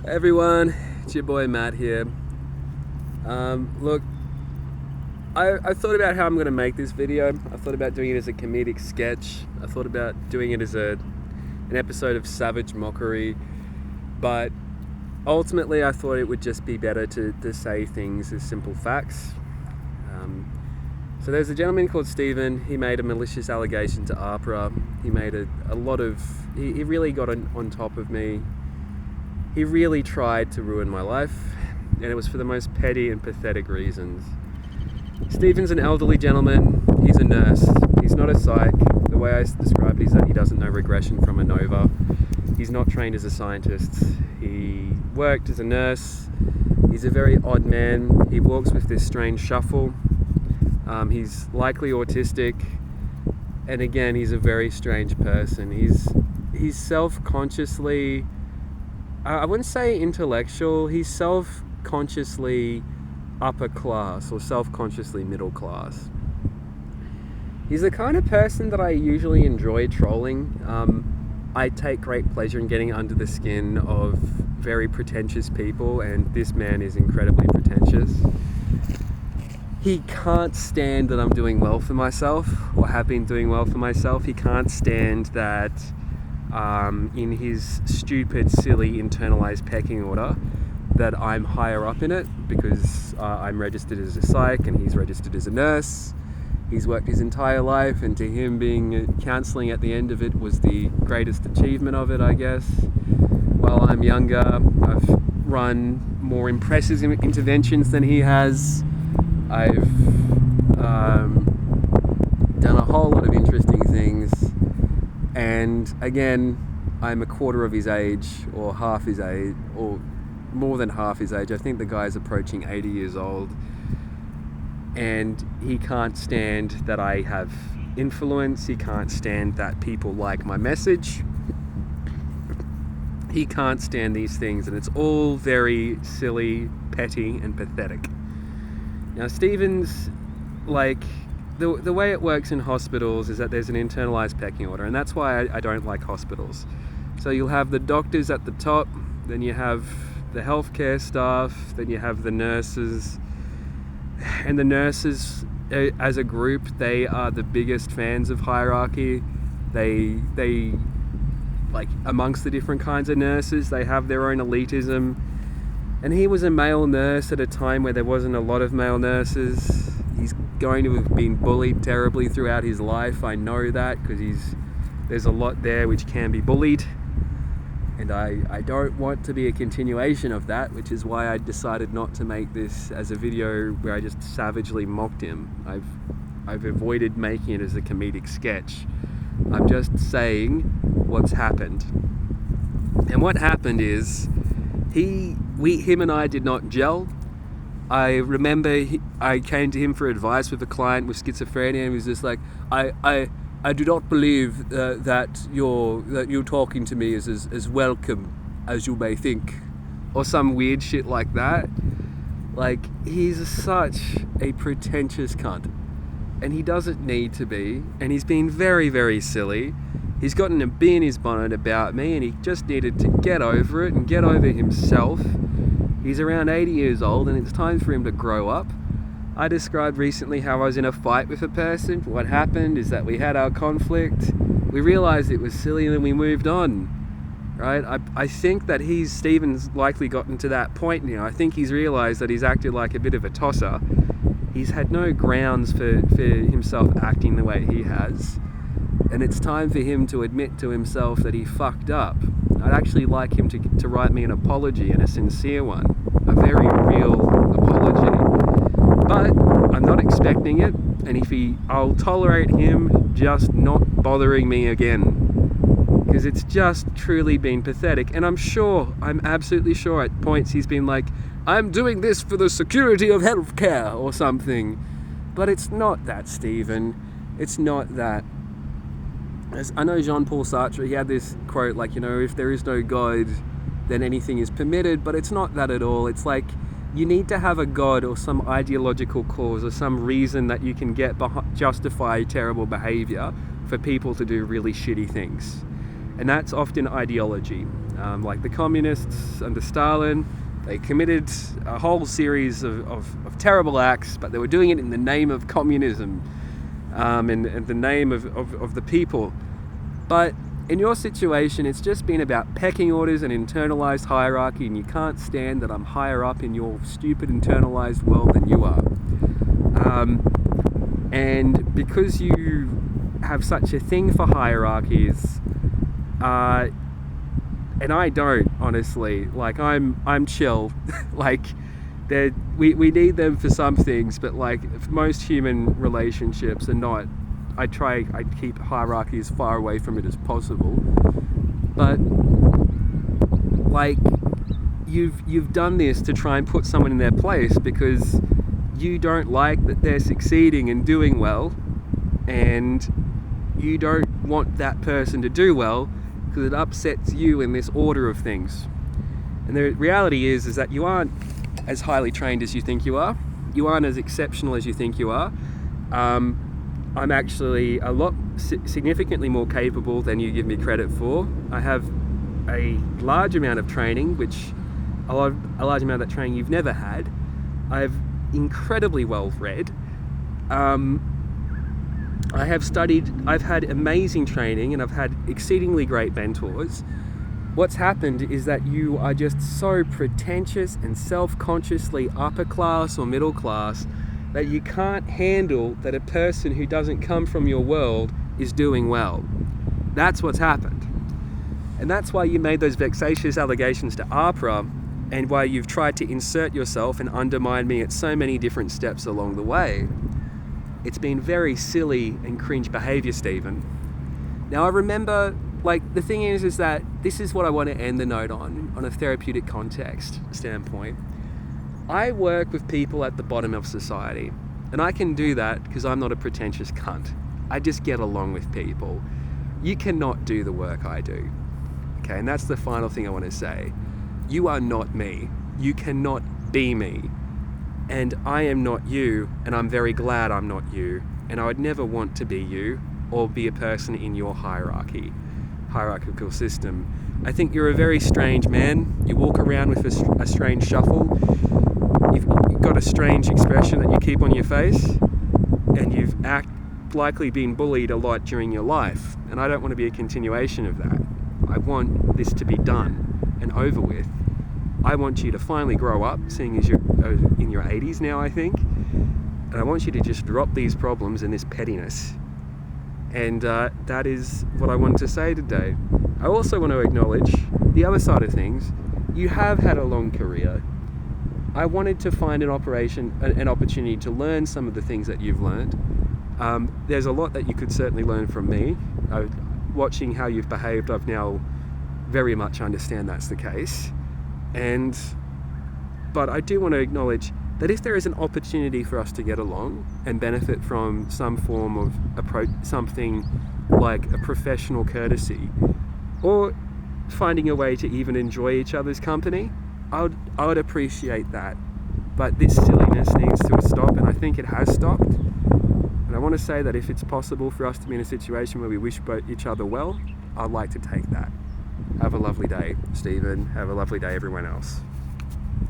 Everyone, it's your boy Matt here. Look, I thought about how I'm going to make this video. I thought about doing it as a comedic sketch. I thought about doing it as an episode of savage mockery. But ultimately, I thought it would just be better to say things as simple facts. So there's a gentleman called Stephen. He made a malicious allegation to APRA. He made a lot of... He really got on top of me. He really tried to ruin my life, and it was for the most petty and pathetic reasons. Stephen's an elderly gentleman. He's a nurse. He's not a psych. The way I described it is that he doesn't know regression from ANOVA. He's not trained as a scientist. He worked as a nurse. He's a very odd man. He walks with this strange shuffle. He's likely autistic, and again, he's a very strange person. He's self-consciously... I wouldn't say intellectual, he's self-consciously upper class or self-consciously middle class. He's the kind of person that I usually enjoy trolling. I take great pleasure in getting under the skin of very pretentious people, and this man is incredibly pretentious. He can't stand that I'm doing well for myself or have been doing well for myself. He can't stand that in his stupid, silly, internalized pecking order that I'm higher up in it because I'm registered as a psych and he's registered as a nurse. He's worked his entire life, and to him being counselling at the end of it was the greatest achievement of it, I guess. While I'm younger, I've run more impressive interventions than he has. I've done a whole lot of interesting things. And again, I'm a quarter of his age, or half his age, or more than half his age. I think the guy's approaching 80 years old. And he can't stand that I have influence. He can't stand that people like my message. He can't stand these things, and it's all very silly, petty, and pathetic. Now, Stephen's, like... The way it works in hospitals is that there's an internalized pecking order, and that's why I don't like hospitals. So you'll have the doctors at the top, then you have the healthcare staff, then you have the nurses. And the nurses, as a group, they are the biggest fans of hierarchy. They like, amongst the different kinds of nurses, they have their own elitism. And he was a male nurse at a time where there wasn't a lot of male nurses. He's going to have been bullied terribly throughout his life. I know that because there's a lot there which can be bullied. And I don't want to be a continuation of that, which is why I decided not to make this as a video where I just savagely mocked him. I've avoided making it as a comedic sketch. I'm just saying what's happened. And what happened is him and I did not gel. I remember I came to him for advice with a client with schizophrenia, and he was just like, I do not believe that you're talking to me is as welcome as you may think, or some weird shit like that. Like, he's such a pretentious cunt, and he doesn't need to be, and he's been very, very silly. He's gotten a bee in his bonnet about me, and he just needed to get over it and get over himself. He's around 80 years old, and it's time for him to grow up. I described recently how I was in a fight with a person. What happened is that we had our conflict. We realized it was silly, and then we moved on. Right? I think that Stephen's likely gotten to that point now. I think he's realized that he's acted like a bit of a tosser. He's had no grounds for himself acting the way he has. And it's time for him to admit to himself that he fucked up. I'd actually like him to write me an apology, and a sincere one. A very real apology. But I'm not expecting it, and I'll tolerate him just not bothering me again. Because it's just truly been pathetic. And I'm absolutely sure at points he's been like, I'm doing this for the security of healthcare or something. But it's not that, Stephen. It's not that. As I know Jean-Paul Sartre, he had this quote like, if there is no God, then anything is permitted, but it's not that at all. It's like, you need to have a God or some ideological cause or some reason that you can justify terrible behavior for people to do really shitty things. And that's often ideology. Like the communists under Stalin, they committed a whole series of terrible acts, but they were doing it in the name of communism, and the name of the people. But in your situation, it's just been about pecking orders and internalized hierarchy, and you can't stand that I'm higher up in your stupid internalized world than you are. And because you have such a thing for hierarchies, and I don't, honestly. Like, I'm chill. Like, we need them for some things, but like most human relationships are not. I keep hierarchy as far away from it as possible. But like, you've done this to try and put someone in their place because you don't like that they're succeeding and doing well, and you don't want that person to do well because it upsets you in this order of things. And the reality is that you aren't as highly trained as you think you are. You aren't as exceptional as you think you are. I'm actually a lot significantly more capable than you give me credit for. I have a large amount of training, which a large amount of that training you've never had. I've incredibly well read. I have studied, I've had amazing training, and I've had exceedingly great mentors. What's happened is that you are just so pretentious and self-consciously upper class or middle class that you can't handle that a person who doesn't come from your world is doing well. That's what's happened. And that's why you made those vexatious allegations to APRA, and why you've tried to insert yourself and undermine me at so many different steps along the way. It's been very silly and cringe behavior, Stephen. Now, I remember, like, the thing is that this is what I want to end the note on a therapeutic context standpoint. I work with people at the bottom of society, and I can do that because I'm not a pretentious cunt. I just get along with people. You cannot do the work I do. Okay, and that's the final thing I want to say. You are not me. You cannot be me. And I am not you, and I'm very glad I'm not you. And I would never want to be you or be a person in your hierarchical system. I think you're a very strange man. You walk around with a strange shuffle. You've got a strange expression that you keep on your face, and you've likely been bullied a lot during your life. And I don't want to be a continuation of that. I want this to be done and over with. I want you to finally grow up, seeing as you're in your 80s now, I think. And I want you to just drop these problems and this pettiness. And that is what I wanted to say today. I also want to acknowledge the other side of things. You have had a long career. I wanted to find an opportunity to learn some of the things that you've learned. There's a lot that you could certainly learn from me. Watching how you've behaved, I've now very much understand that's the case. But I do want to acknowledge that if there is an opportunity for us to get along and benefit from some form of approach, something like a professional courtesy, or finding a way to even enjoy each other's company, I would appreciate that. But this silliness needs to stop, and I think it has stopped. And I want to say that if it's possible for us to be in a situation where we wish each other well, I'd like to take that. Have a lovely day, Stephen. Have a lovely day, everyone else.